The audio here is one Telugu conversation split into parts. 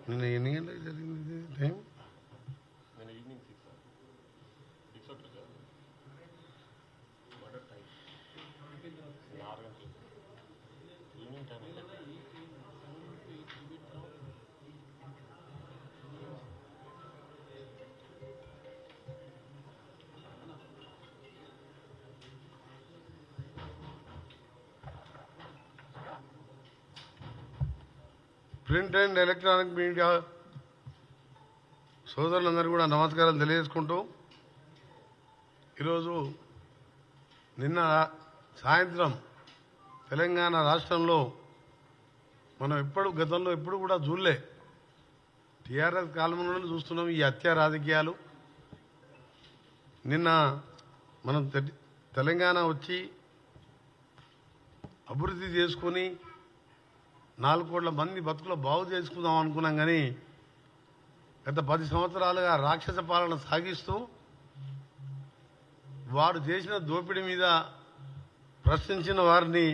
నిన్న ఎన్ని గంటలకు జరిగింది టైం? నేను ఈవినింగ్ 6 అవుతుంది మర్డర్ టైం 6 గంటలు evening time. Print and electronic media సోదరులందరూ కూడా నమస్కారాలు తెలియజేసుకుంటూ ఈరోజు నిన్న సాయంత్రం తెలంగాణ రాష్ట్రంలో మనం గతంలో ఎప్పుడు కూడా చూడలే, టీఆర్ఎస్ కాలంలోనే చూస్తున్నాం ఈ హత్య రాజకీయాలు. నిన్న మనం తెలంగాణ వచ్చి అభివృద్ధి చేసుకొని 4 కోట్ల మంది బతుకులు బాగు చేసుకుందాం అనుకున్నాం. కానీ గత 10 సంవత్సరాలుగా రాక్షస పాలన సాగిస్తూ వారు చేసిన దోపిడీ మీద ప్రశ్నించిన వారిని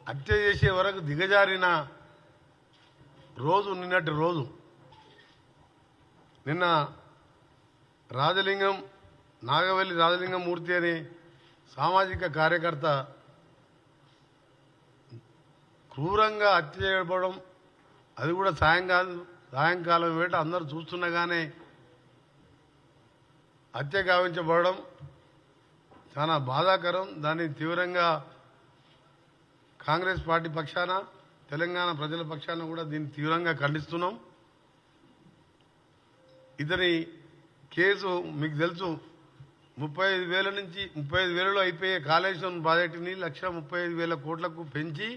హత్య చేసే వరకు దిగజారిన రోజు నిన్నటి రోజు. నిన్న నాగవల్లి రాజలింగం మూర్తి అనే సామాజిక కార్యకర్త క్రూరంగా హత్య చేయబడడం, అది కూడా సాయంకాలం వేట అందరూ చూస్తుండగానే హత్య గావించబడడం చాలా బాధాకరం. దాన్ని తీవ్రంగా కాంగ్రెస్ పార్టీ పక్షాన, తెలంగాణ ప్రజల పక్షాన కూడా దీన్ని తీవ్రంగా ఖండిస్తున్నాం. ఇతని కేసు మీకు తెలుసు, 35,000 నుంచి 35,000లో అయిపోయే కాళేశ్వరం ప్రాజెక్టుని 1,35,000 కోట్లకు పెంచి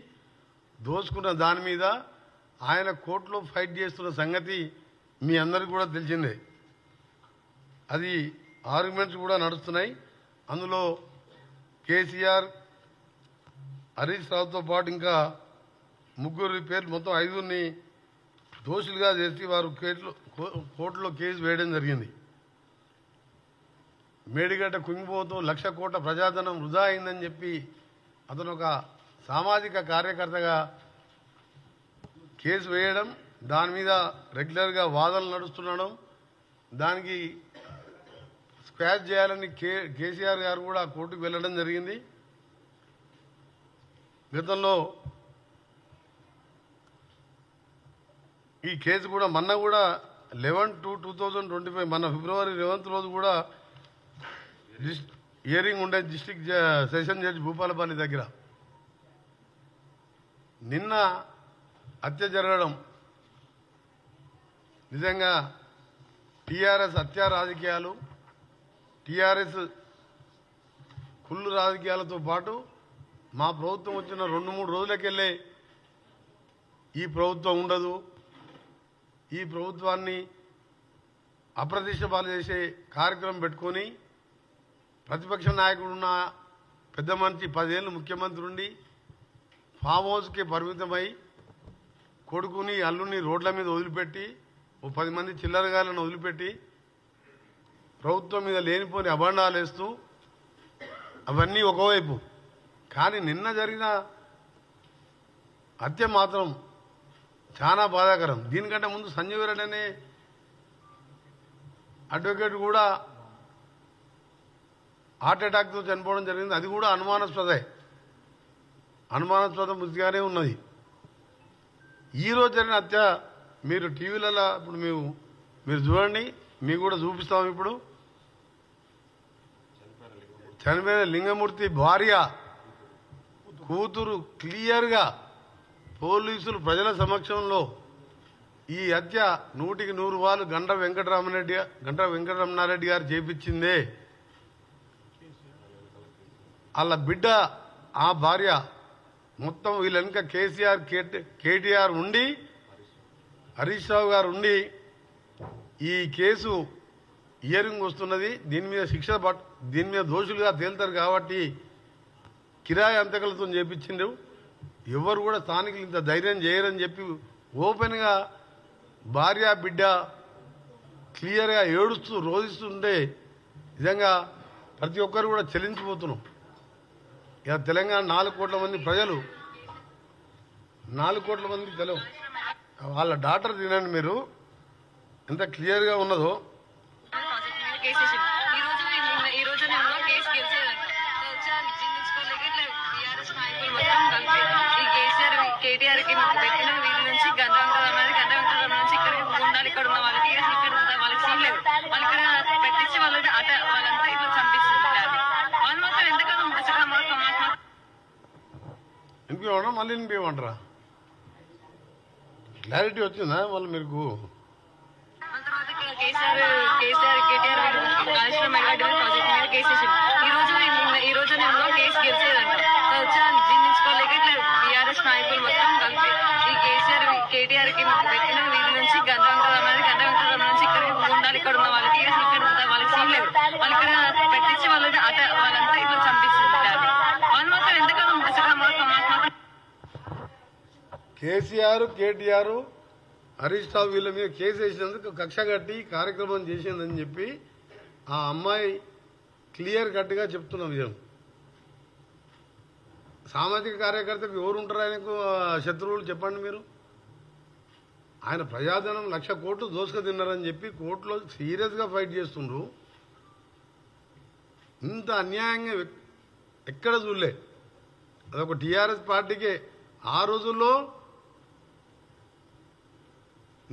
దోచుకున్న దాని మీద ఆయన కోర్టులో ఫైట్ చేస్తున్న సంగతి మీ అందరికీ కూడా తెలిసిందే. అది ఆర్గ్యుమెంట్స్ కూడా నడుస్తున్నాయి. అందులో కేసీఆర్, హరీష్ రావుతో పాటు ఇంకా 3 పేర్లు, మొత్తం 5 దోషులుగా చేసి వారు కోర్టులో కేసు వేయడం జరిగింది. మేడిగడ్డ కుంగిపోతూ 1,00,000 కోట్ల ప్రజాధనం వృధా అయిందని చెప్పి అతను ఒక సామాజిక కార్యకర్తగా కేసు వేయడం, దాని మీద రెగ్యులర్గా వాదనలు నడుస్తుండడం, దానికి స్క్వాష్ చేయాలని కేసీఆర్ గారు కూడా కోర్టుకు వెళ్ళడం జరిగింది. గతంలో ఈ కేసు కూడా మొన్న కూడా 11/2/2025 మన ఫిబ్రవరి 11th రోజు కూడా హియరింగ్ ఉండే డిస్ట్రిక్ట్ సెషన్ జడ్జి భూపాలపల్లి దగ్గర. నిన్న హత్య జరగడం నిజంగా టీఆర్ఎస్ హత్య రాజకీయాలు, టీఆర్ఎస్ కుళ్ళు రాజకీయాలతో పాటు మా ప్రభుత్వం వచ్చిన 2-3 రోజులకెళ్ళే ఈ ప్రభుత్వం ఉండదు, ఈ ప్రభుత్వాన్ని అప్రతిష్ట పాలు చేసే కార్యక్రమం పెట్టుకొని ప్రతిపక్ష నాయకుడున్న పెద్ద మనిషి 10 ఏళ్ళు ముఖ్యమంత్రి ఉండి ఫామ్ హౌస్కి పరిమితమై కొడుకుని అల్లుని రోడ్ల మీద వదిలిపెట్టి 10 మంది చిల్లరగాలను వదిలిపెట్టి ప్రభుత్వం మీద లేనిపోని అభండాలు వేస్తూ అవన్నీ ఒకవైపు. కానీ నిన్న జరిగిన హత్య మాత్రం చాలా బాధాకరం. దీనికంటే ముందు సంజీవ్ రెడ్డి అనే అడ్వకేట్ కూడా హార్ట్ అటాక్తో చనిపోవడం జరిగింది. అది కూడా అనుమానాస్పద మృతిగానే ఉన్నది. ఈరోజు జరిగిన హత్య మీరు టీవీలలో ఇప్పుడు మీరు చూడండి, మీకు కూడా చూపిస్తాం. ఇప్పుడు చనిపోయిన లింగమూర్తి భార్య కూతురు క్లియర్గా పోలీసులు ప్రజల సమక్షంలో ఈ హత్య 100కి 100 గంట వెంకటరమణారెడ్డి గారు చేపించిందే. వాళ్ళ బిడ్డ, ఆ భార్య, మొత్తం వీళ్ళ వెనుక కేటీఆర్ ఉండి, హరీష్ రావు గారు ఉండి ఈ కేసు హియరింగ్ వస్తున్నది. దీని మీద దోషులుగా తేలుతారు కాబట్టి కిరాయి అంతకులతో చేపించిండ్రు. ఎవరు కూడా స్థానికులు ఇంత ధైర్యం చేయరని చెప్పి ఓపెన్గా భార్య బిడ్డ క్లియర్గా ఏడుస్తూ రోధిస్తుంటే నిజంగా ప్రతి ఒక్కరు కూడా చెల్లించిపోతున్నాం. ఇక తెలంగాణ 4 కోట్ల మంది ప్రజలు, 4 కోట్ల మంది వాళ్ళ డాటర్ తినండి మీరు ఎంత క్లియర్గా ఉన్నదో. కేటీఆర్ కి పెట్టిన వీధి నుంచి గంట నుంచి ఇక్కడికి ఉండాలి, ఇక్కడ ఉన్న వాళ్ళకి ఇక్కడ వాళ్ళకి సీన్ లేదు, వాళ్ళు ఇక్కడ పెట్టించి వాళ్ళకి వాళ్ళంతా ఇట్లా చంపిస్తుంటారు. వాళ్ళు మాత్రం ఎందుకన్నా వినిపించమన్నా మళ్ళీ వినిపించమంటారా? క్లారిటీ వచ్చిందా మళ్ళీ మీకు? తర్వాత కేటీఆర్ కాళేశ్వరం మెగాడివల్ ప్రాజెక్ట్ మీద కేసు వేసింది. ఈ రోజు నేను కేసు గెలిచేదంట వచ్చా జీర్ణించుకోలేక ఇట్లా బీఆర్ఎస్ నాయకులు మొత్తం కలిపి ఈ కేటీఆర్ కి పెట్టిన వీధి నుంచి గంట నుంచి ఇక్కడికి ఉండాలి, ఇక్కడ ఉన్న వాళ్ళకి ఇక్కడ వాళ్ళకి సీన్ లేదు, వాళ్ళు ఇక్కడ పెట్టించి వాళ్ళంతా ఇట్లా చంపిస్తుంటారు. వాళ్ళు మాత్రం ఎందుకన్నా కేసీఆర్ కేటీఆర్ హరీష్ రావు వీళ్ళ మీద కేసు వేసినందుకు కక్ష కట్టి కార్యక్రమం చేసిందని చెప్పి ఆ అమ్మాయి క్లియర్ కట్గా చెప్తున్న విషయం. సామాజిక కార్యకర్తకు ఎవరు ఉంటారు ఆయనకు శత్రువులు చెప్పండి మీరు? ఆయన ప్రజాధనం 1,00,000 కోట్లు దోసుక తిన్నారని చెప్పి కోర్టులో సీరియస్గా ఫైట్ చేస్తుండ్రు. ఇంత అన్యాయంగా ఎక్కడ చూడలే. అదొక టీఆర్ఎస్ పార్టీకే. ఆ రోజుల్లో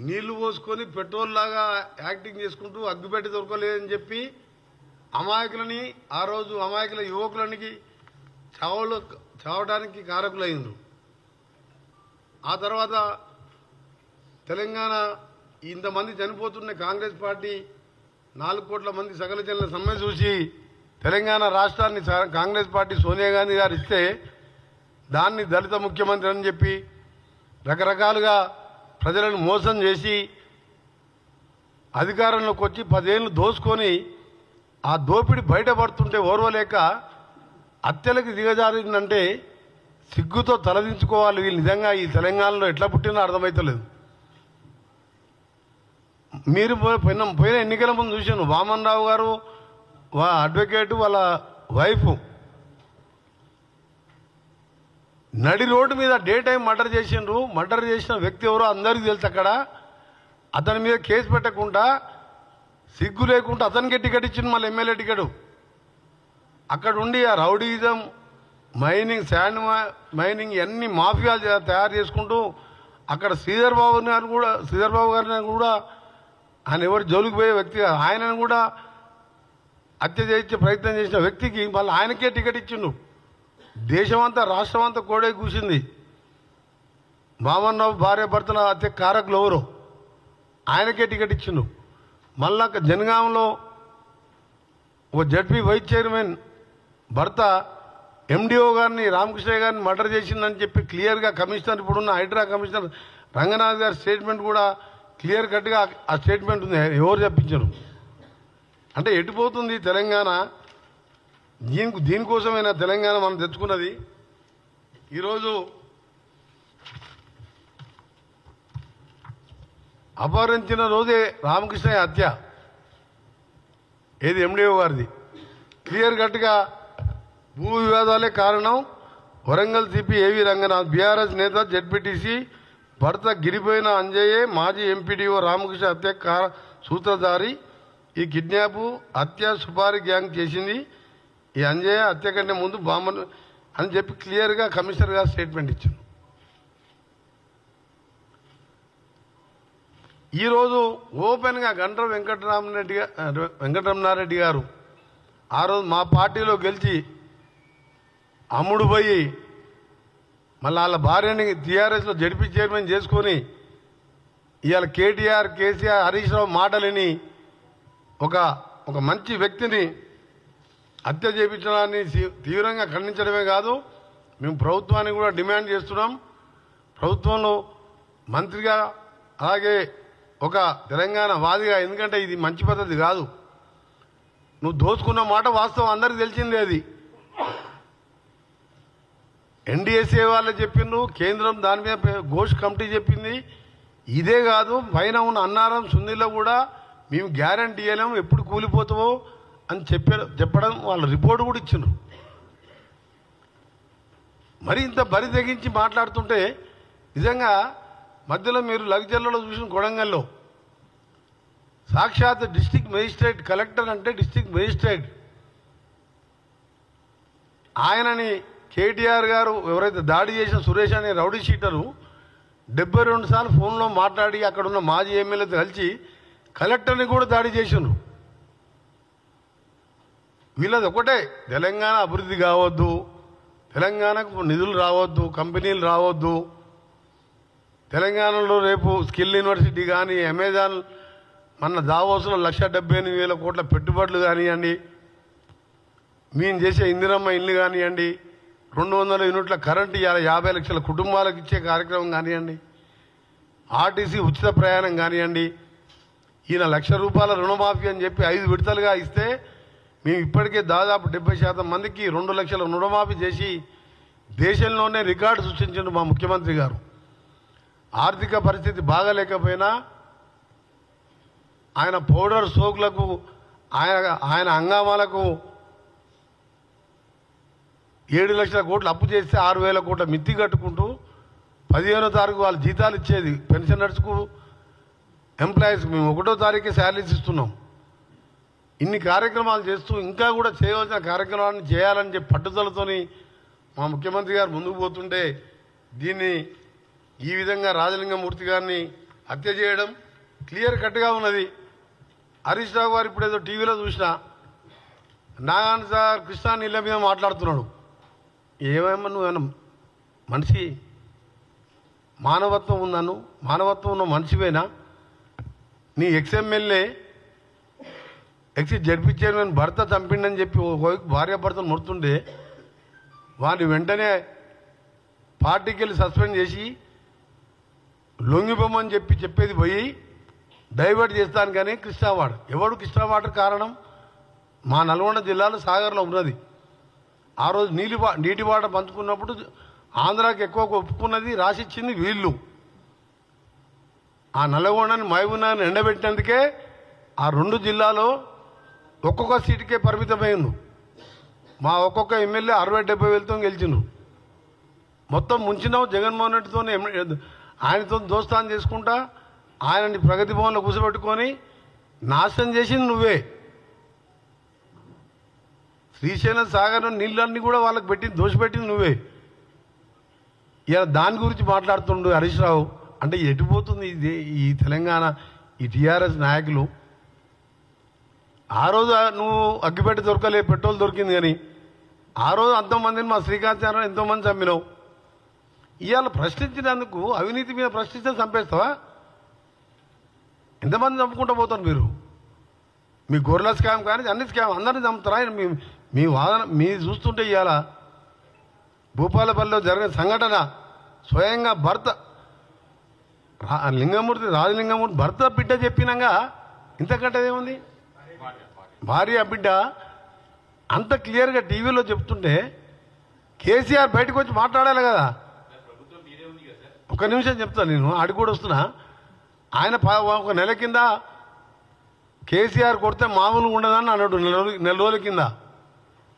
నీళ్లు పోసుకొని పెట్రోల్ లాగా యాక్టింగ్ చేసుకుంటూ అగ్గిపెట్టి దొరకలేదని చెప్పి అమాయకులని ఆ రోజు అమాయకుల యువకులనికి చావడానికి కారకులైండ్రు. ఆ తర్వాత తెలంగాణ ఇంతమంది చనిపోతున్న కాంగ్రెస్ పార్టీ 4 కోట్ల మంది సకల జనుల సమ్మె చూసి తెలంగాణ రాష్ట్రాన్ని కాంగ్రెస్ పార్టీ సోనియా గాంధీ గారు ఇస్తే దాన్ని దళిత ముఖ్యమంత్రి అని చెప్పి రకరకాలుగా ప్రజలను మోసం చేసి అధికారంలోకి వచ్చి 10 ఏళ్ళు దోసుకొని ఆ దోపిడి బయటపడుతుంటే ఓర్వలేక హత్యలకు దిగజారిందంటే సిగ్గుతో తలదించుకోవాలి. వీళ్ళు నిజంగా ఈ తెలంగాణలో ఎట్లా పుట్టినా అర్థమవుతలేదు. మీరు పోయిన ఎన్నికల ముందు చూశాను, వామన్ రావు గారు అడ్వకేటు వాళ్ళ వైఫ్ నడి రోడ్డు మీద డే టైం మర్డర్ చేసిండ్రు. మర్డర్ చేసిన వ్యక్తి ఎవరో అందరికీ తెలుసు. అక్కడ అతని మీద కేసు పెట్టకుండా సిగ్గు లేకుండా అతనికే టికెట్ ఇచ్చింది, మళ్ళీ ఎమ్మెల్యే టికెట్. అక్కడ ఉండి ఆ రౌడీజం, మైనింగ్, శాండ్ మైనింగ్ అన్ని మాఫియాలు తయారు చేసుకుంటూ అక్కడ శ్రీధర్ బాబు గారిని కూడా ఆయన ఎవరు జోలికి పోయే వ్యక్తి, ఆయనను కూడా హత్య చేయించే ప్రయత్నం చేసిన వ్యక్తికి మళ్ళీ ఆయనకే టికెట్ ఇచ్చిండు. దేశమంతా రాష్ట్రం అంతా కోడే కూసింది. వామన్ రావు భార్య భర్తల హత్య కారకులు ఎవరు? ఆయనకే టికెట్ ఇచ్చిండు. మళ్ళా జనగాంలో ఓ జడ్పీ వైస్ చైర్మన్ భర్త ఎండిఓ గారిని, రామకృష్ణయ్య గారిని మర్డర్ చేసిందని చెప్పి క్లియర్గా కమిషనర్, ఇప్పుడున్న హైడ్రా కమిషనర్ రంగనాథ్ గారి స్టేట్మెంట్ కూడా క్లియర్ కట్గా ఆ స్టేట్మెంట్ ఉంది. ఎవరు చెప్పించారు? అంటే ఎటుపోతుంది తెలంగాణ? దీనికోసమైనా తెలంగాణ మనం తెచ్చుకున్నది. ఈరోజు అపహరించిన రోజే రామకృష్ణయ్య హత్య, ఏది ఎండిఓ గారిది. క్లియర్ కట్గా భూ వివాదాలే కారణం. వరంగల్ సిపి ఏవి రంగనాథ్, బీఆర్ఎస్ నేత, జెడ్పీటీసీ భర్త గిరిపోయిన అంజయ్యే మాజీ ఎంపీడీఓ రామకృష్ణ హత్య సూత్రధారి. ఈ కిడ్నాప్, హత్య సుపారీ గ్యాంగ్ చేసింది. ఈ అంజయ్య హత్య కంటే ముందు బాంబను అని చెప్పి క్లియర్గా కమిషనర్ గారు స్టేట్మెంట్ ఇచ్చారు. ఈరోజు ఓపెన్గా గండ్ర వెంకటరమణారెడ్డి గారు ఆ రోజు మా పార్టీలో గెలిచి అమ్ముడు పోయి మళ్ళీ వాళ్ళ భార్యని టీఆర్ఎస్లో జడ్పీ చైర్మన్ చేసుకొని ఇవాళ కేటీఆర్, కేసీఆర్, హరీష్ రావు మాటలని ఒక మంచి వ్యక్తిని హత్య చేయించడాన్ని తీవ్రంగా ఖండించడమే కాదు, మేము ప్రభుత్వాన్ని కూడా డిమాండ్ చేస్తున్నాం. ప్రభుత్వంలో మంత్రిగా, అలాగే ఒక తెలంగాణ వాదిగా, ఎందుకంటే ఇది మంచి పద్ధతి కాదు. నువ్వు దోచుకున్న మాట వాస్తవం, అందరికీ తెలిసిందే. అది ఎన్డీఎస్ఏ వాళ్ళు చెప్పిండ్రు, కేంద్రం దాని మీద ఘోష్ కమిటీ చెప్పింది. ఇదే కాదు, పైన ఉన్న అన్నారం సుందీలో కూడా మేము గ్యారంటీ ఇవ్వలేము, ఎప్పుడు కూలిపోతావో అని చెప్పడం వాళ్ళ రిపోర్ట్ కూడా ఇచ్చిండ్రు. మరి ఇంత బరి తెగించి మాట్లాడుతుంటే నిజంగా మధ్యలో మీరు లగ్జర్లలో చూసిన కొడంగల్లో సాక్షాత్ డిస్ట్రిక్ట్ మేజిస్ట్రేట్, కలెక్టర్ అంటే డిస్ట్రిక్ట్ మేజిస్ట్రేట్, ఆయనని కేటీఆర్ గారు ఎవరైతే దాడి చేసిన సురేష్ అనే రౌడీ షీటరు 72 సార్లు ఫోన్లో మాట్లాడి అక్కడున్న మాజీ ఎమ్మెల్యేతో కలిసి కలెక్టర్ని కూడా దాడి చేసిండ్రు. వీళ్ళది ఒకటే, తెలంగాణ అభివృద్ధి కావద్దు, తెలంగాణకు నిధులు రావద్దు, కంపెనీలు రావద్దు, తెలంగాణలో రేపు స్కిల్ యూనివర్సిటీ కానీ, అమెజాన్ మన దావోస్లో 1,78,000 కోట్ల పెట్టుబడులు కానివ్వండి, మేము చేసే ఇందిరమ్మ ఇల్లు కానివ్వండి, 200 యూనిట్ల కరెంటు ఇవాళ 50 లక్షల కుటుంబాలకు ఇచ్చే కార్యక్రమం కానివ్వండి, ఆర్టీసీ ఉచిత ప్రయాణం కానివ్వండి, ఈయన ₹1,00,000 రుణమాఫీ అని చెప్పి 5 విడతలుగా ఇస్తే మేము ఇప్పటికే దాదాపు 70% మందికి 2 లక్షల రుణమాఫీ చేసి దేశంలోనే రికార్డు సృష్టించారు మా ముఖ్యమంత్రి గారు. ఆర్థిక పరిస్థితి బాగాలేకపోయినా ఆయన పౌడర్ సోకులకు, ఆయన హంగామాలకు 7 లక్షల కోట్లు అప్పు చేస్తే 6,000 కోట్ల మిత్తి కట్టుకుంటూ 15వ తారీఖు వాళ్ళు జీతాలు ఇచ్చేది పెన్షనర్స్కు, ఎంప్లాయీస్కి మేము 1వ తారీఖే శాలరీస్ ఇస్తున్నాం. ఇన్ని కార్యక్రమాలు చేస్తూ ఇంకా కూడా చేయవలసిన కార్యక్రమాలను చేయాలని చెప్పి పట్టుదలతోని మా ముఖ్యమంత్రి గారు ముందుకు పోతుంటే దీన్ని ఈ విధంగా రాజలింగమూర్తి గారిని హత్య చేయడం క్లియర్ కట్గా ఉన్నది. హరీష్ రావు గారు ఇప్పుడు ఏదో టీవీలో చూసినా నాగాన్ సార్ కృష్ణా నీళ్ళ మీద మాట్లాడుతున్నాడు. ఏమేమో నువ్వు మనిషి మానవత్వం ఉందను, మానవత్వం ఉన్న మనిషివేనా? నీ ఎక్స్ఎమ్మెల్యే జడ్పీ చైర్మన్ భర్త చంపిండని చెప్పి భార్య భర్తను మొడుతుంటే వాడిని వెంటనే పార్టీకి వెళ్ళి సస్పెండ్ చేసి లొంగిపోమని చెప్పేది పోయి డైవర్ట్ చేస్తాను. కానీ కృష్ణావాడ ఎవడు కృష్ణావాటర్ కారణం మా నల్గొండ జిల్లాలో సాగర్లో ఉన్నది. ఆ రోజు నీటి వాట పంచుకున్నప్పుడు ఆంధ్రాకి ఎక్కువ ఒప్పుకున్నది, రాసిచ్చింది వీళ్ళు. ఆ నల్గొండని మహబూబ్నగర్ని ఎండబెట్టినందుకే ఆ 2 జిల్లాలో ఒక్కొక్క సీటుకే పరిమితమైంది. మా ఒక్కొక్క ఎమ్మెల్యే 60-70 వేలతో గెలిచిండ్రు. మొత్తం ముంచినావు జగన్మోహన్ రెడ్డితో, ఆయనతో దోస్తాన్ చేసుకుంటా ఆయనని ప్రగతి భవన్లో కూర్చోబెట్టుకొని నాశనం చేసింది నువ్వే. శ్రీశైలం సాగర్ నీళ్ళన్నీ కూడా వాళ్ళకి పెట్టింది, దోషపెట్టింది నువ్వే. ఇలా దాని గురించి మాట్లాడుతుండు హరీష్ రావు. అంటే ఎటుపోతుంది ఇది ఈ తెలంగాణ, ఈ టీఆర్ఎస్ నాయకులు? ఆ రోజు నువ్వు అగ్గిపెట్టి దొరకలే, పెట్రోల్ దొరికింది, కానీ ఆ రోజు అంతమందిని మా శ్రీకాంత్ ఎంతోమంది చంపినావు. ఇవాళ ప్రశ్నించినందుకు అవినీతి మీద ప్రశ్నిస్తే చంపేస్తావా? ఎంతమంది చంపుకుంటూ పోతారు మీరు? మీ గొర్రెల స్కామ్ కానీ అన్ని స్కామ్ అందరినీ చంపుతారా? మీ వాదన మీ చూస్తుంటే ఇవాళ భూపాలపల్లిలో జరిగిన సంఘటన స్వయంగా భర్త రాజలింగమూర్తి భర్త బిడ్డ చెప్పినాక ఇంతకంటే ఏముంది? భార్య బిడ్డ అంత క్లియర్గా టీవీలో చెప్తుంటే కేసీఆర్ బయటకు వచ్చి మాట్లాడాలి కదా. ఒక నిమిషం చెప్తాను, నేను ఆడి కూడా వస్తున్నా. ఆయన ఒక నెల కింద కేసీఆర్ కొడితే మామూలుగా ఉండదని అన్నాడు. నెల రోజుల కింద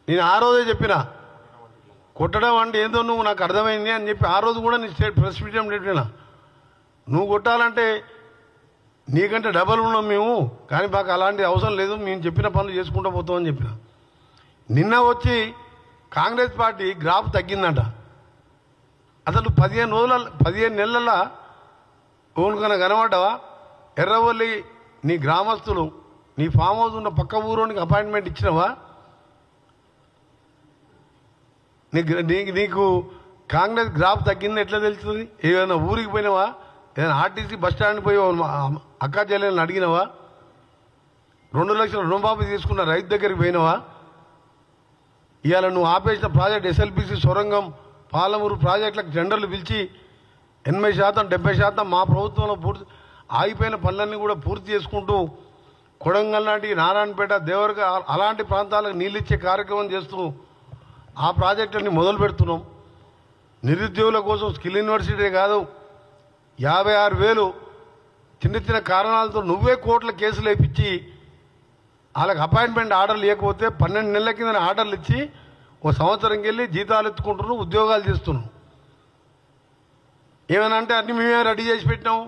నేను ఆ రోజే చెప్పిన, కొట్టడం అంటే ఏందో నువ్వు నాకు అర్థమైంది అని చెప్పి ఆ రోజు కూడా నీ ప్రెస్ మీడియం చెప్పిన. నువ్వు కొట్టాలంటే నీకంటే డబల్ ఉన్నాం మేము, కానీ మాకు అలాంటి అవసరం లేదు, మేము చెప్పిన పనులు చేసుకుంటూ పోతామని చెప్పిన. నిన్న వచ్చి కాంగ్రెస్ పార్టీ గ్రాఫ్ తగ్గిందంట. అసలు 15 నెలల ఓనుకన్నా కనబడ్డావా? ఎర్రవల్లి నీ గ్రామస్తులు నీ ఫామ్ హౌస్ ఉన్న పక్క ఊరోనికి అపాయింట్మెంట్ ఇచ్చినవా? నీకు కాంగ్రెస్ గ్రాఫ్ తగ్గింది ఎట్లా తెలుస్తుంది? ఏదైనా ఊరికి పోయినావా? ఏదైనా ఆర్టీసీ బస్ స్టాండ్కి పోయి అక్కా చెల్లెలను అడిగినావా? 2 లక్షల రుణమాఫీ తీసుకున్న రైతు దగ్గరికి పోయినావా? ఇవాళ నువ్వు ఆపేసిన ప్రాజెక్ట్ ఎస్ఎల్బిసి సొరంగం పాలమూరు ప్రాజెక్టులకు టెండర్లు పిలిచి 80%, 70% మా ప్రభుత్వంలో పూర్తి ఆగిపోయిన పనులన్నీ కూడా పూర్తి చేసుకుంటూ కొడంగల్ లాంటి నారాయణపేట, దేవరగ అలాంటి ప్రాంతాలకు నీళ్ళు ఇచ్చే కార్యక్రమం చేస్తూ ఆ ప్రాజెక్టుని మొదలు పెడుతున్నాం. నిరుద్యోగుల కోసం స్కిల్ యూనివర్సిటీ కాదు, 56,000 చిన్న చిన్న కారణాలతో నువ్వే కోట్ల కేసులు వేయించి వాళ్ళకి అపాయింట్మెంట్ ఆర్డర్లు ఇవ్వకపోతే 12 నెలల కింద ఆర్డర్లు ఇచ్చి 1 సంవత్సరంకి వెళ్ళి జీతాలు ఎత్తుకుంటున్నావు, ఉద్యోగాలు చేస్తున్నావు. ఏమైనా అంటే అన్ని మేమే రెడీ చేసి పెట్టినాం,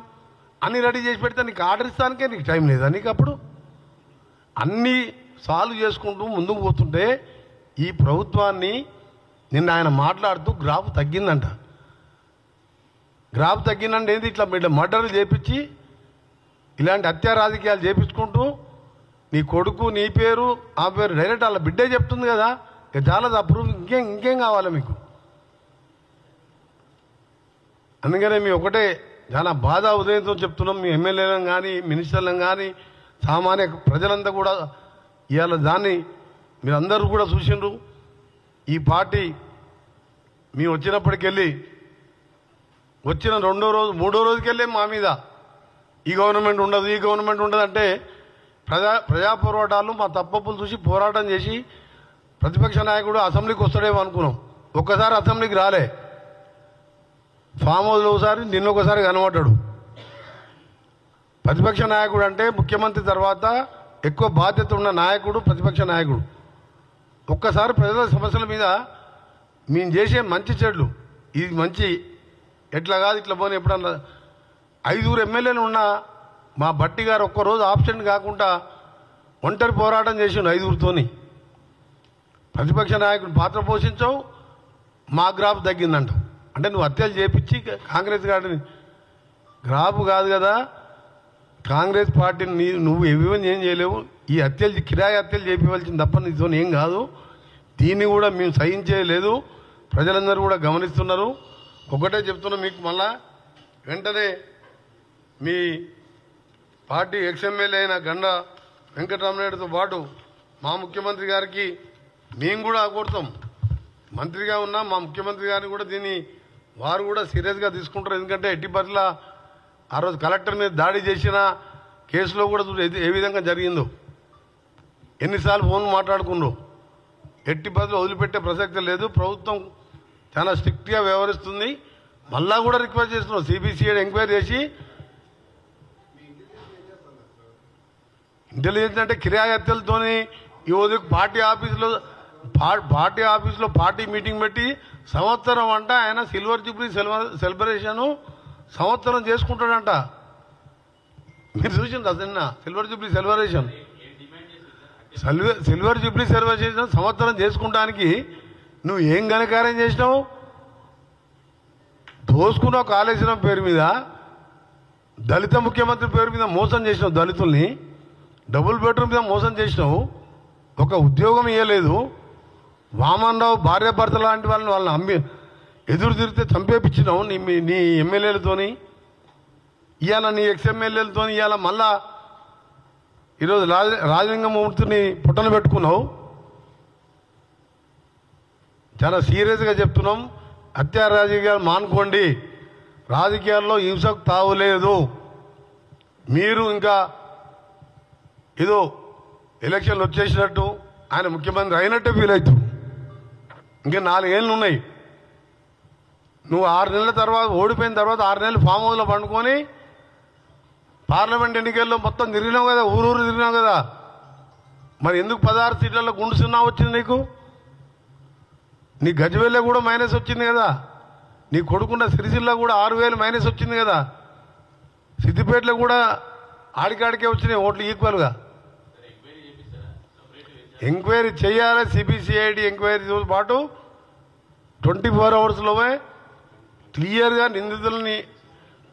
అన్ని రెడీ చేసి పెడితే నీకు ఆర్డర్ ఇస్తానికే నీకు టైం లేదా నీకు? అప్పుడు అన్నీ సాల్వ్ చేసుకుంటూ ముందుకు పోతుంటే ఈ ప్రభుత్వాన్ని నిన్న ఆయన మాట్లాడుతూ గ్రాఫ్ తగ్గిందంట. గ్రాఫ్ తగ్గిందంటే ఏంది? ఇట్లా మర్డర్లు చేపించి ఇలాంటి హత్యా రాజకీయాలు చేపించుకుంటూ నీ కొడుకు నీ పేరు ఆ పేరు డైరెక్ట్ వాళ్ళ బిడ్డే చెప్తుంది కదా, ఇక చాలా అప్రూవ్. ఇంకేం కావాలి మీకు? అందుకనే మీ ఒకటే చాలా బాధ ఉదయంతో చెప్తున్నాం. మీ ఎమ్మెల్యేలను కానీ మినిస్టర్లను కానీ సామాన్య ప్రజలంతా కూడా ఇవాళ దాన్ని మీరందరూ కూడా చూసిండ్రు. ఈ పార్టీ మేము వచ్చినప్పటికెళ్ళి వచ్చిన రెండో రోజు మూడో రోజుకెళ్ళే మా మీద ఈ గవర్నమెంట్ ఉండదు ఈ గవర్నమెంట్ ఉండదు అంటే ప్రజా పోరాటాలు మా తప్పప్పులు చూసి పోరాటం చేసి ప్రతిపక్ష నాయకుడు అసెంబ్లీకి వస్తాడేమో అనుకున్నాం. ఒక్కసారి అసెంబ్లీకి రాలే, ఫామ్ హౌస్లో ఒకసారి నిన్న ఒకసారి కనబడ్డాడు. ప్రతిపక్ష నాయకుడు అంటే ముఖ్యమంత్రి తర్వాత ఎక్కువ బాధ్యత ఉన్న నాయకుడు ప్రతిపక్ష నాయకుడు. ఒక్కసారి ప్రజల సమస్యల మీద మేము చేసే మంచి చెడ్లు ఇది మంచి ఎట్లా కాదు ఇట్లా పోనీ ఎప్పుడన్నా 5 ఎమ్మెల్యేలు ఉన్నా మా బట్టి గారు ఒక్కరోజు ఆబ్సెంట్ కాకుండా ఒంటరి పోరాటం చేసిండు 5తోని. ప్రతిపక్ష నాయకుడు పాత్ర పోషించావు, మా గ్రాఫ్ తగ్గిందంట. అంటే నువ్వు హత్యలు చేపించి కాంగ్రెస్ గారిని గ్రాఫ్ కాదు కదా, కాంగ్రెస్ పార్టీని నువ్వు ఏమేమి ఏం చేయలేవు. ఈ హత్యలు కిరాయి హత్యలు చేపించవలసింది తప్ప నీతో ఏం కాదు. దీన్ని కూడా మేము సహించేయలేదు. ప్రజలందరూ కూడా గమనిస్తున్నారు. ఒకటే చెప్తున్నా మీకు, మళ్ళా వెంటనే మీ పార్టీ ఎక్స్ఎమ్మెల్యే అయిన గండ వెంకటరామనాయుడుతో పాటు మా ముఖ్యమంత్రి గారికి మేము కూడా కోరుతాం. మంత్రిగా ఉన్నా మా ముఖ్యమంత్రి గారిని కూడా దీన్ని వారు కూడా సీరియస్గా తీసుకుంటారు. ఎందుకంటే ఎట్టి పరిస్థితుల ఆ రోజు కలెక్టర్ మీద దాడి చేసిన కేసులో కూడా ఏ విధంగా జరిగిందో ఎన్నిసార్లు ఫోన్ మాట్లాడుకున్నారు. ఎట్టి పరిస్థితులు వదిలిపెట్టే ప్రసక్తి లేదు. ప్రభుత్వం చాలా స్ట్రిక్ట్గా వ్యవహరిస్తుంది. మళ్ళా కూడా రిక్వెస్ట్ చేస్తున్నాం సిబిసిఐడి ఎంక్వైరీ చేసి. ఇంటెలిజెన్స్ అంటే కిరాయి హత్యలతోని ఈ ఉదయం పార్టీ ఆఫీసులో పార్టీ మీటింగ్ పెట్టి సంవత్సరం అంట ఆయన సిల్వర్ జూబ్లీ సెలబ్రేషను సంవత్సరం చేసుకుంటాడంట. మీరు చూసింది అసన్న సిల్వర్ జూబ్లీ సెలబ్రేషన్ సంవత్సరం చేసుకుంటానికి నువ్వు ఏం ఘనకార్యం చేసినావు? దోసుకున్నావు కాళేశ్వరం పేరు మీద, దళిత ముఖ్యమంత్రి పేరు మీద మోసం చేసినావు, దళితుల్ని డబుల్ బెడ్రూమ్ మీద మోసం చేసినావు, ఒక ఉద్యోగం ఇవ్వలేదు. వామన్ రావు భార్యాభర్త లాంటి వాళ్ళని అమ్మి ఎదురు తిరిగితే చంపేపించినావు నీ ఎమ్మెల్యేలతోని. ఇవాళ నీ ఎక్స్ఎమ్మెల్యేలతో ఇవాళ మళ్ళా ఈరోజు రాజలింగమూర్తిని పుట్టన పెట్టుకున్నావు. చాలా సీరియస్గా చెప్తున్నాం. హత్యా రాజకీయాలు మానుకోండి. రాజకీయాల్లో హింసకు తావులేదు. మీరు ఇంకా ఏదో ఎలక్షన్లు వచ్చేసినట్టు ఆయన ముఖ్యమంత్రి అయినట్టే ఫీల్ అవుతావు. ఇంకా 4 ఏళ్ళు ఉన్నాయి. నువ్వు 6 నెలల తర్వాత ఓడిపోయిన తర్వాత 6 నెలలు ఫామ్ హౌస్లో పండుకొని పార్లమెంట్ ఎన్నికల్లో మొత్తం తిరిగినావు కదా, ఊరూరు తిరిగినావు కదా. మరి ఎందుకు 16 సీట్లలో గుండు 0 వచ్చింది నీకు? నీ గజ్వేల్లో కూడా మైనస్ వచ్చింది కదా. నీ కొడుకున్న సిరిసిల్లో కూడా 6,000 మైనస్ వచ్చింది కదా. సిద్దిపేటలో కూడా ఆడికాడికే వచ్చినాయి ఓట్లు ఈక్వల్గా. ఎంక్వైరీ చేయాలి. సిబిసిఐడి ఎంక్వైరీతో పాటు 24 అవర్స్లోనే క్లియర్గా నిందితులని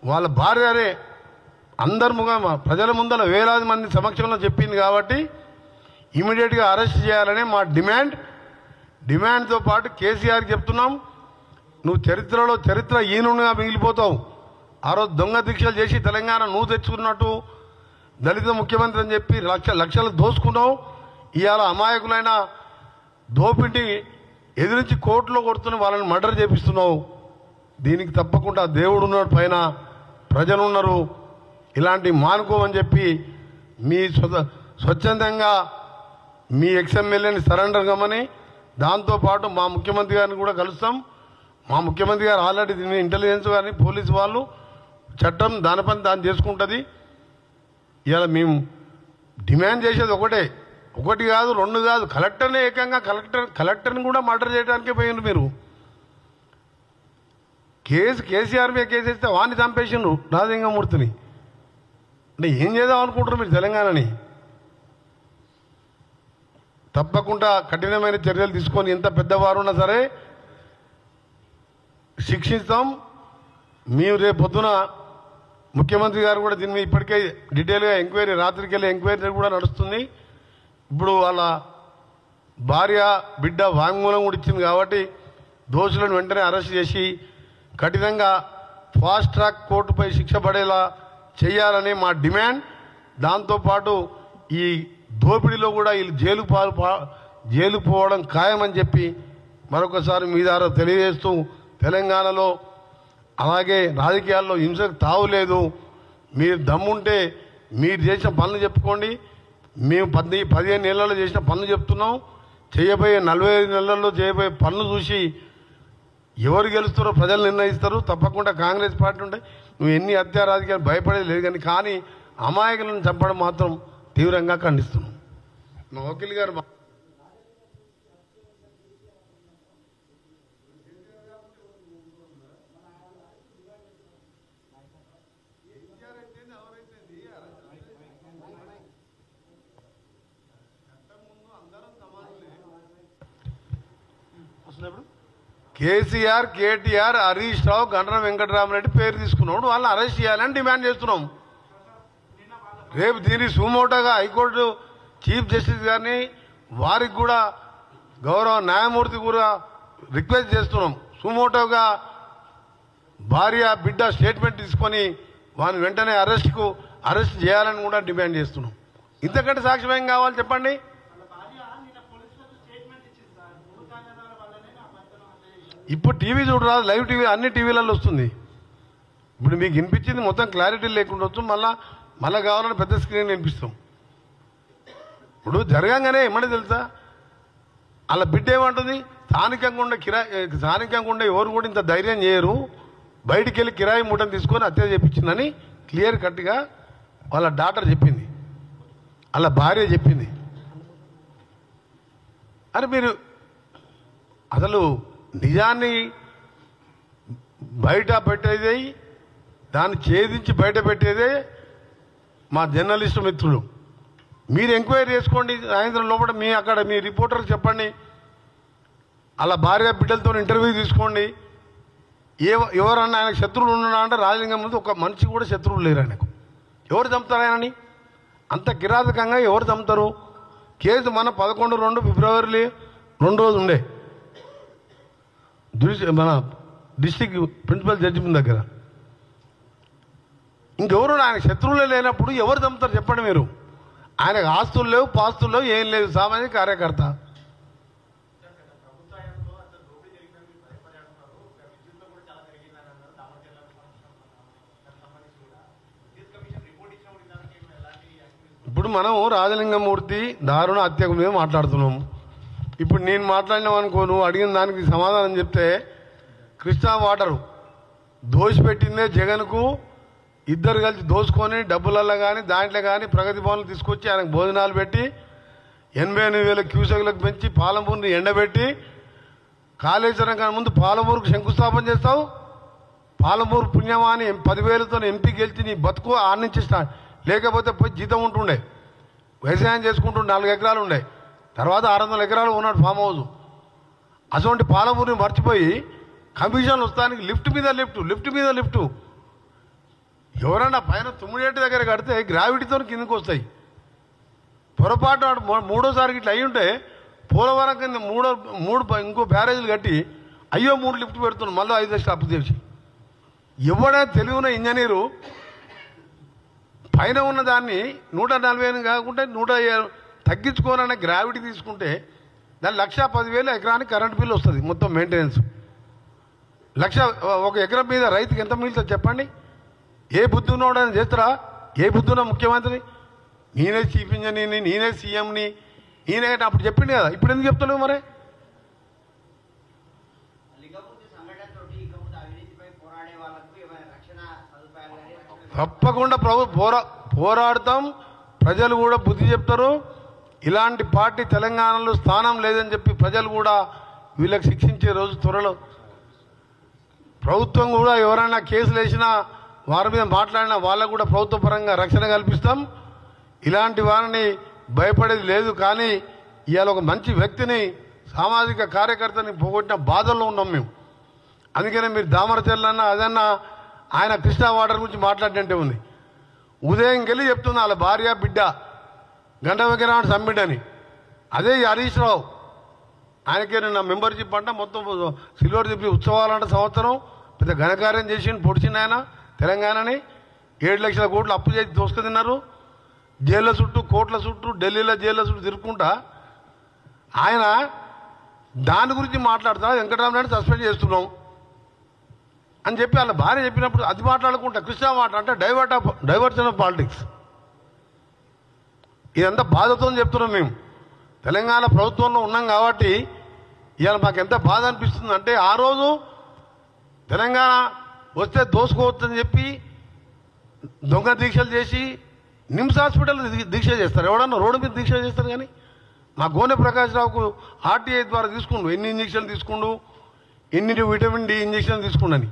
వాళ్ళ భార్యనే అందరి ప్రజల ముందర వేలాది మంది సమక్షంలో చెప్పింది కాబట్టి ఇమీడియట్గా అరెస్ట్ చేయాలనే మా డిమాండ్తో పాటు కేసీఆర్కి చెప్తున్నాం. నువ్వు చరిత్ర ఈనుగా మిగిలిపోతావు. ఆ రోజు దొంగ దీక్షలు చేసి తెలంగాణ నువ్వు తెచ్చుకున్నట్టు దళిత ముఖ్యమంత్రి అని చెప్పి లక్షలు దోసుకున్నావు. ఇవాళ అమాయకులైన దోపిడి ఎదిరించి కోర్టులో కొడుతున్న వాళ్ళని మర్డర్ చేపిస్తున్నావు. దీనికి తప్పకుండా దేవుడు ఉన్నాడు, పైన ప్రజలు ఉన్నారు. ఇలాంటి మానుకోమని చెప్పి మీ స్వచ్ఛందంగా మీ ఎక్స్ఎమ్మెల్యేని సరెండర్ కమ్మని, దాంతోపాటు మా ముఖ్యమంత్రి గారిని కూడా కలుస్తాం. మా ముఖ్యమంత్రి గారు ఆల్రెడీ దీన్ని ఇంటెలిజెన్స్ కానీ పోలీసు వాళ్ళు చట్టం దాని పని దాన్ని చేసుకుంటుంది. ఇవాళ మేము డిమాండ్ చేసేది ఒకటి కాదు 2 కాదు, కలెక్టర్నే ఏకంగా కలెక్టర్ని కూడా మర్డర్ చేయడానికే పోయిండ్రు మీరు. కేసీఆర్ మీద కేసు వేస్తే వాడిని చంపేసిండ్రు రాజలింగమూర్తిని. అంటే ఏం చేద్దాం అనుకుంటారు మీరు తెలంగాణని? తప్పకుండా కఠినమైన చర్యలు తీసుకొని ఎంత పెద్దవారు ఉన్నా సరే శిక్షిస్తాం. మేము రేపు పొద్దున ముఖ్యమంత్రి గారు కూడా దీని మీద ఇప్పటికే డీటెయిల్గా ఎంక్వైరీ, రాత్రికి వెళ్ళి ఎంక్వైరీ కూడా నడుస్తుంది. ఇప్పుడు వాళ్ళ భార్య బిడ్డ వాంగ్మూలం కూడా ఇచ్చింది కాబట్టి దోషులను వెంటనే అరెస్ట్ చేసి కఠినంగా ఫాస్ట్ ట్రాక్ కోర్టుపై శిక్ష పడేలా చేయాలని మా డిమాండ్. దాంతోపాటు ఈ దోపిడీలో కూడా వీళ్ళు జైలు పోవడం ఖాయమని చెప్పి మరొకసారి మీ ద్వారా తెలియజేస్తూ, తెలంగాణలో అలాగే రాజకీయాల్లో హింసకు తావులేదు. మీరు దమ్ముంటే మీరు చేసిన పనులు చెప్పుకోండి. మేము 15 నెలల్లో చేసిన పనులు చెప్తున్నాం. చేయబోయే 45 నెలల్లో చేయబోయే పనులు చూసి ఎవరు గెలుస్తారో ప్రజలు నిర్ణయిస్తారు. తప్పకుండా కాంగ్రెస్ పార్టీ ఉంటే నువ్వు ఎన్ని హత్యా రాజకీయాలు భయపడేది లేదు కానీ అమాయకులను చంపడం మాత్రం తీవ్రంగా ఖండిస్తున్నాం. మా వకీల్ గారు కేసీఆర్, కేటీఆర్, హరీష్ రావు, గండ్రం వెంకటరామరెడ్డి పేరు తీసుకున్నాడు. వాళ్ళని అరెస్ట్ చేయాలని డిమాండ్ చేస్తున్నాం. రేపు దీన్ని సుమోటోగా హైకోర్టు చీఫ్ జస్టిస్ గారిని, వారికి కూడా గౌరవ న్యాయమూర్తి కూడా రిక్వెస్ట్ చేస్తున్నాం. సుమోటోగా భార్య బిడ్డ స్టేట్మెంట్ తీసుకొని వారిని వెంటనే అరెస్ట్ చేయాలని కూడా డిమాండ్ చేస్తున్నాం. ఇంతకంటే సాక్ష్యం ఏం కావాలి చెప్పండి? ఇప్పుడు టీవీ చూడరాదు, లైవ్ టీవీ అన్ని టీవీలలో వస్తుంది. ఇప్పుడు మీకు వినిపించింది మొత్తం క్లారిటీ లేకుండా వచ్చు, మళ్ళా కావాలని పెద్ద స్క్రీన్ వినిపిస్తాం. ఇప్పుడు జరగంగానే ఏమని తెలుసా, అలా బిడ్డ ఏమంటుంది, స్థానికంగా ఉండే ఎవరు కూడా ఇంత ధైర్యం చేయరు, బయటికి వెళ్ళి కిరాయి మూటను తీసుకొని హత్య చేయించిందని క్లియర్ కట్గా వాళ్ళ డాక్టర్ చెప్పింది, వాళ్ళ భార్య చెప్పింది. అని మీరు అసలు నిజాన్ని బయట పెట్టేదే, దాన్ని ఛేదించి బయట పెట్టేదే మా జర్నలిస్టు మిత్రులు. మీరు ఎంక్వైరీ చేసుకోండి సాయంత్రం లోపల, మీ రిపోర్టర్కి చెప్పండి, అలా భార్య బిడ్డలతో ఇంటర్వ్యూ తీసుకోండి. ఎవరన్నా ఆయనకు శత్రువులు ఉన్నా అంటే రాజలింగం ముందు ఒక మనిషి కూడా శత్రువులు లేరు ఆయనకు. ఎవరు చంపుతారు ఆయనని? అంత కిరాతకంగా ఎవరు చంపుతారు? కేసు మన 11/2 ఫిబ్రవరి 2 రోజులు ఉండే మన డిస్టిక్ ప్రిన్సిపల్ జడ్జి దగ్గర. ఇంకెవరు ఆయన శత్రువులే లేనప్పుడు ఎవరు చంపుతారు చెప్పండి మీరు? ఆయనకు ఆస్తులు లేవు, పాస్తులు లేవు, ఏం లేదు, సామాజిక కార్యకర్త. ఇప్పుడు మనం రాజలింగమూర్తి దారుణ హత్య మీద మాట్లాడుతున్నాం. ఇప్పుడు నేను మాట్లాడినామనుకో, నువ్వు అడిగిన దానికి సమాధానం చెప్తే, కృష్ణా వాటరు దోషిపెట్టిందే జగన్కు, ఇద్దరు కలిసి దోసుకొని డబ్బులల్లో కానీ దాంట్లో కానీ ప్రగతి భవన్లు తీసుకొచ్చి ఆయనకు భోజనాలు పెట్టి 88,000 క్యూసెక్లకు పెంచి పాలమూరుని ఎండబెట్టి కాళేశ్వరం కానీ ముందు పాలమూరుకు శంకుస్థాపన చేస్తావు. పాలమూరు పుణ్యమాని 10,000తో ఎంపీ గెలిచి నీ బతుకు ఆడ నుంచి స్టార్ట్, లేకపోతే పోయి జీతం ఉంటుండే, వ్యవసాయం చేసుకుంటూ 4 ఎకరాలు ఉండే, తర్వాత 600 ఎకరాలు ఉన్నాడు ఫామ్ హౌస్. అటువంటి పాలమూరిని మర్చిపోయి కమిషన్లు వస్తానికి లిఫ్ట్ మీద లిఫ్ట్ ఎవరన్నా పైన 9 దగ్గర కడితే గ్రావిటీతో కిందకు వస్తాయి. పొరపాటు మూడోసారికి ఇట్లా అయ్యి ఉంటే పోలవరం కింద ఇంకో బ్యారేజీలు కట్టి 3 లిఫ్ట్ పెడుతున్నాం, మళ్ళీ 5 లక్షలు అప్పు చేసి. ఎవడైనా తెలివిన ఇంజనీరు పైన ఉన్న దాన్ని 140 కాకుండా 150 తగ్గించుకోవాలనే గ్రావిటీ తీసుకుంటే దాని 1,10,000 ఎకరానికి కరెంట్ బిల్లు వస్తుంది. మొత్తం మెయింటెనెన్స్ 1,00,000 ఒక ఎకరం మీద రైతుకి ఎంత మిగులుతుంది చెప్పండి? ఏ బుద్ధి ఉన్నవాడని చేస్తారా? ఏ బుద్ధి ఉన్న ముఖ్యమంత్రి? నేనే చీఫ్ ఇంజనీర్ని, నేనే సీఎంని, నేనే అప్పుడు చెప్పింది కదా, ఇప్పుడు ఎందుకు చెప్తున్నావు మరి? తప్పకుండా పోరాడతాం, ప్రజలు కూడా బుద్ధి చెప్తారు. ఇలాంటి పార్టీ తెలంగాణలో స్థానం లేదని చెప్పి ప్రజలు కూడా వీళ్ళకి శిక్షించే రోజు త్వరలో ప్రభుత్వం కూడా ఎవరైనా కేసులు వేసినా వారి మీద మాట్లాడినా వాళ్ళకు కూడా ప్రభుత్వ పరంగా రక్షణ కల్పిస్తాం. ఇలాంటి వారిని భయపడేది లేదు. కానీ ఇవాళ ఒక మంచి వ్యక్తిని సామాజిక కార్యకర్తని పోగొట్టిన బాధల్లో ఉన్నాం మేము. అందుకనే మీరు దామరచెల్లన్నా అదన్నా ఆయన కృష్ణా వాటర్ గురించి మాట్లాడినట్టే ఉంది. ఉదయం వెళ్ళి చెప్తుంది వాళ్ళ భార్య బిడ్డ గంట వెంకటరామన్ సమ్మిట్ అని. అదే ఈ హరీష్ రావు ఆయనకే నిన్న మెంబర్షిప్ అంట మొత్తం సిల్వర్ జూబ్లీ ఉత్సవాలంట సంవత్సరం పెద్ద ఘనకార్యం చేసి పొడిచింది ఆయన తెలంగాణని. 7 లక్షల కోట్లు అప్పు చేసి దోసుకు తిన్నారు. జైళ్ళ చుట్టూ కోట్ల చుట్టూ ఢిల్లీలో జైళ్ళ చుట్టూ తిరుక్కుంటా ఆయన దాని గురించి మాట్లాడుతా వెంకటరామనాయుడు సస్పెండ్ చేస్తున్నాం అని చెప్పి వాళ్ళ భార్య చెప్పినప్పుడు అది మాట్లాడుకుంటా కృష్ణా మాట అంటే డైవర్షన్ ఆఫ్ పాలిటిక్స్. ఇదంతా బాధతో చెప్తున్నాం మేము. తెలంగాణ ప్రభుత్వంలో ఉన్నాం కాబట్టి ఇవాళ మాకు ఎంత బాధ అనిపిస్తుంది అంటే ఆ రోజు తెలంగాణ వస్తే దోసుకోవచ్చని చెప్పి దొంగ దీక్షలు చేసి నిమ్స్ హాస్పిటల్ దీక్ష చేస్తారు. ఎవడన్నా రోడ్డు మీద దీక్ష చేస్తారు. కానీ మా గోనె ప్రకాష్ రావుకు ఆర్టీఐ ద్వారా తీసుకుండు ఎన్ని ఇంజక్షన్లు తీసుకుండు ఎన్ని విటమిన్ డి ఇంజక్షన్ తీసుకుండని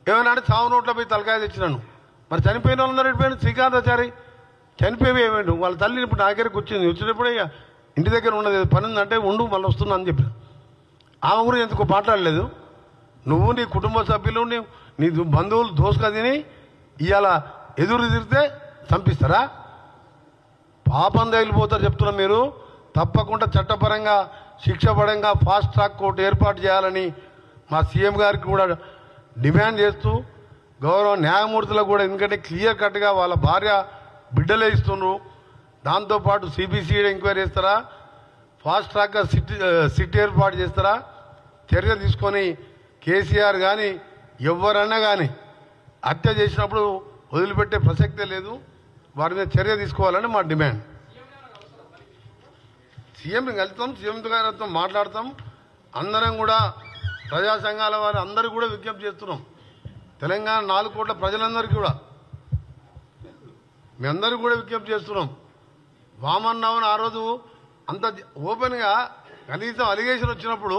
ఏమైనా అంటే చావు నోట్లో పోయి తలకాయ తెచ్చినాను. మరి చనిపోయిన వాళ్ళు వెళ్ళిపోయాను. శ్రీకాంతాచారి చనిపోయి ఏమైండు వాళ్ళ తల్లి ఇప్పుడు నా దగ్గరకు వచ్చినప్పుడే ఇక ఇంటి దగ్గర ఉన్నది పని ఉందంటే ఉండు మళ్ళీ వస్తున్నా అని చెప్పిన. ఆమె గురించి ఎందుకు మాట్లాడలేదు. నువ్వు నీ కుటుంబ సభ్యులు నీ బంధువులు దోసుక తిని ఇవాళ ఎదురు తిరిగితే చంపిస్తారా? పాపం తగిలిపోతారు చెప్తున్నా. మీరు తప్పకుండా చట్టపరంగా శిక్షపరంగా ఫాస్ట్ ట్రాక్ కోర్టు ఏర్పాటు చేయాలని మా సీఎం గారికి కూడా డిమాండ్ చేస్తూ గౌరవ న్యాయమూర్తులకు కూడా ఎందుకంటే క్లియర్ కట్గా వాళ్ళ భార్య బిడ్డలే ఇస్తున్నారు. దాంతోపాటు సిబిసిఐడి ఎంక్వైరీ చేస్తారా ఫాస్ట్ ట్రాక్గా సిట్ ఏర్పాటు చేస్తారా చర్య తీసుకొని కేసీఆర్ కానీ ఎవరన్నా కానీ హత్య చేసినప్పుడు వదిలిపెట్టే ప్రసక్తే లేదు. వారి మీద చర్య తీసుకోవాలని మా డిమాండ్. సీఎంని కలుస్తాం, సీఎం గారితో మాట్లాడతాం. అందరం కూడా ప్రజా సంఘాల వారు అందరూ కూడా విజ్ఞప్తి చేస్తున్నాం. తెలంగాణ 4 కోట్ల ప్రజలందరికీ కూడా మీ అందరూ కూడా విజ్ఞప్తి చేస్తున్నాం. వామన్నామని ఆ రోజు అంత ఓపెన్గా కనీసం అలిగేషన్ వచ్చినప్పుడు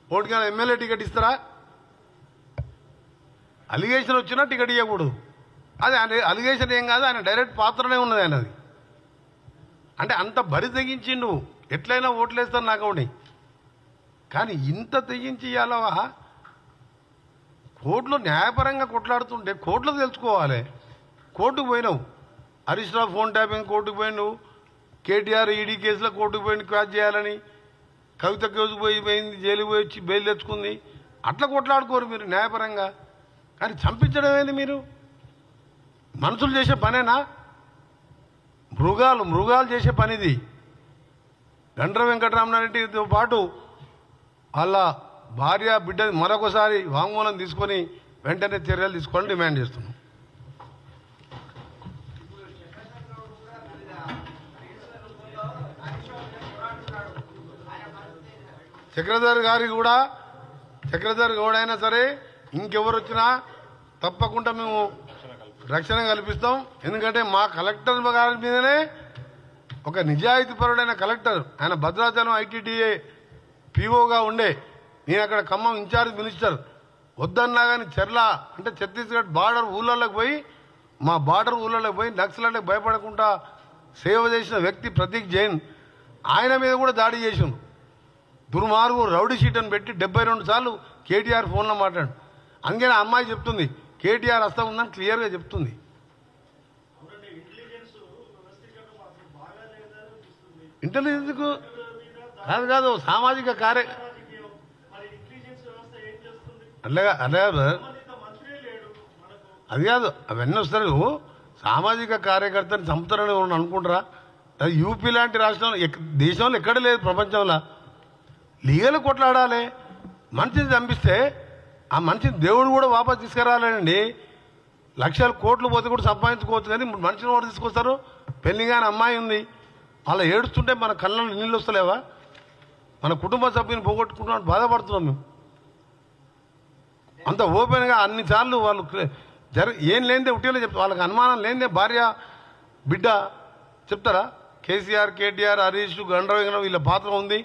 ఓటుగా ఎమ్మెల్యే టికెట్ ఇస్తారా? అలిగేషన్ వచ్చినా టికెట్ ఇవ్వకూడదు. అది ఆయన అలిగేషన్ ఏం కాదు, ఆయన డైరెక్ట్ పాత్రనే ఉన్నది ఆయనది. అంటే అంత బరి తెగించిండు. ఎట్లయినా ఓట్లేస్తాను నాకు ఒకటి. కానీ ఇంత తెగించి ఇవ్వాలవా? కోర్టులో న్యాయపరంగా కొట్లాడుతుంటే కోర్టులో తెలుసుకోవాలి. కోర్టుకు పోయినావు, హరీష్ రావు ఫోన్ ట్యాపింగ్ కోర్టుకు పోయినావు, కేటీఆర్ ఈడీ కేసులో కోర్టుకు పోయిన క్వాచ్ చేయాలని, కవిత కేసు పోయింది జైలు పోయి వచ్చి బెయిల్ తెచ్చుకుంది. అట్లా కొట్లాడుకోరు మీరు న్యాయపరంగా. కానీ చంపించడం ఏంది? మీరు మనుషులు చేసే పనేనా? మృగాలు చేసే పనిది. గండ్ర వెంకటరామనాయుడితో పాటు వాళ్ళ భార్య బిడ్డ మరొకసారి వాంగ్మూలం తీసుకొని వెంటనే చర్యలు తీసుకోవాలని డిమాండ్ చేస్తున్నాం. చక్రధర్ గౌడ్ అయినా సరే ఇంకెవరు వచ్చినా తప్పకుండా మేము రక్షణ కల్పిస్తాం. ఎందుకంటే మా కలెక్టర్ గారి మీదనే ఒక నిజాయితీపరుడైన కలెక్టర్, ఆయన భద్రాచలం ఐటీడీఏ పీఓగా ఉండే, నేను అక్కడ ఖమ్మం ఇన్ఛార్జ్ మినిస్టర్, వద్దన్నా కానీ చెర్ల అంటే ఛత్తీస్గఢ్ బార్డర్ ఊళ్ళలోకి పోయి మా బార్డర్ ఊళ్ళలోకి పోయి నక్సలైట్లకు భయపడకుండా సేవ చేసిన వ్యక్తి ప్రతీక్ జైన్. ఆయన మీద కూడా దాడి చేసిండు. దుర్మార్గు రౌడీ షీట్ అని పెట్టి 72 సార్లు కేటీఆర్ ఫోన్లో మాట్లాడు. అందుకని అమ్మాయి చెప్తుంది కేటీఆర్ హస్తం ఉందని క్లియర్గా చెప్తుంది. ఇంటెలిజెన్స్ కాదు సామాజిక అది కాదు, అవన్నీ వస్తారు. సామాజిక కార్యకర్తని చంపుతారని అనుకుంటారా? అది యూపీ లాంటి రాష్ట్రంలో దేశంలో ఎక్కడ లేదు ప్రపంచంలో. లీగల్ కొట్లాడాలి. మనిషిని చంపిస్తే ఆ మనిషిని దేవుడు కూడా వాపస్ తీసుకురాలేనండి. లక్షల కోట్లు పోతే కూడా సంపాదించుకోవచ్చు. కానీ మనిషిని కూడా తీసుకొస్తారు. పెళ్లి కానీ అమ్మాయి ఉంది, అలా ఏడుస్తుంటే మన కళ్ళలో నీళ్ళు వస్తలేవా? మన కుటుంబ సభ్యుని పోగొట్టుకుంటున్నాం, బాధపడుతున్నాం మేము. అంత ఓపెన్గా అన్నిసార్లు వాళ్ళు ఏం లేనిదే ఉట్టిలో చెప్తారు. వాళ్ళకి అనుమానం లేనిదే భార్య బిడ్డ చెప్తారా? కేసీఆర్, కేటీఆర్, హరీష్, గండ్ర వీళ్ళ పాత్ర ఉంది,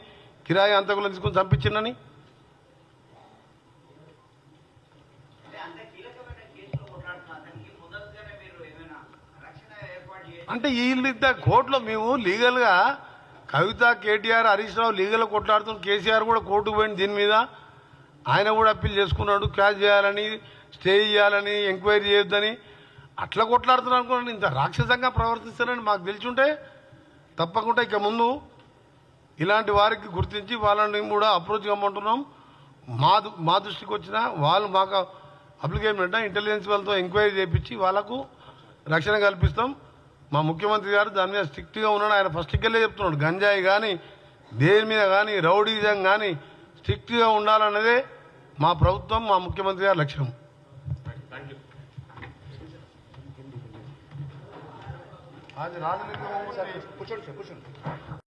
కిరాయి అంతకులను తీసుకొని చంపించిందని. అంటే వీళ్ళిద్ద కోర్టులో మేము లీగల్గా కవిత కేటీఆర్ హరీష్ రావు లీగల్ కొట్లాడుతున్న కేసీఆర్ కూడా కోర్టుకు పోయింది దీని మీద. ఆయన కూడా అప్పీల్ చేసుకున్నాడు, క్యాష్ చేయాలని, స్టే చేయాలని, ఎంక్వైరీ చేయొద్దని. అట్లా కొట్లాడుతున్నారు అనుకున్నాను. ఇంత రాక్షసంగా ప్రవర్తిస్తారని మాకు తెలిసి ఉంటే తప్పకుండా ఇక ముందు ఇలాంటి వారికి గుర్తించి వాళ్ళని కూడా అప్రోచ్ కమ్మంటున్నాం. మా దృష్టికి వచ్చిన వాళ్ళు మాకు అప్లికేషన్ పెట్టినా ఇంటెలిజెన్స్ వాళ్ళతో ఎంక్వైరీ చేయించి వాళ్ళకు రక్షణ కల్పిస్తాం. మా ముఖ్యమంత్రి గారు దాని మీద స్ట్రిక్ట్గా ఉన్నాడు. ఆయన ఫస్ట్కి వెళ్ళే చెప్తున్నాడు, గంజాయి కానీ దేని మీద కానీ రౌడీజం కానీ స్ట్రిక్ట్గా ఉండాలన్నదే మా ప్రభుత్వం, మా ముఖ్యమంత్రి గారి లక్ష్యం. Thank you. అది రాజలింగం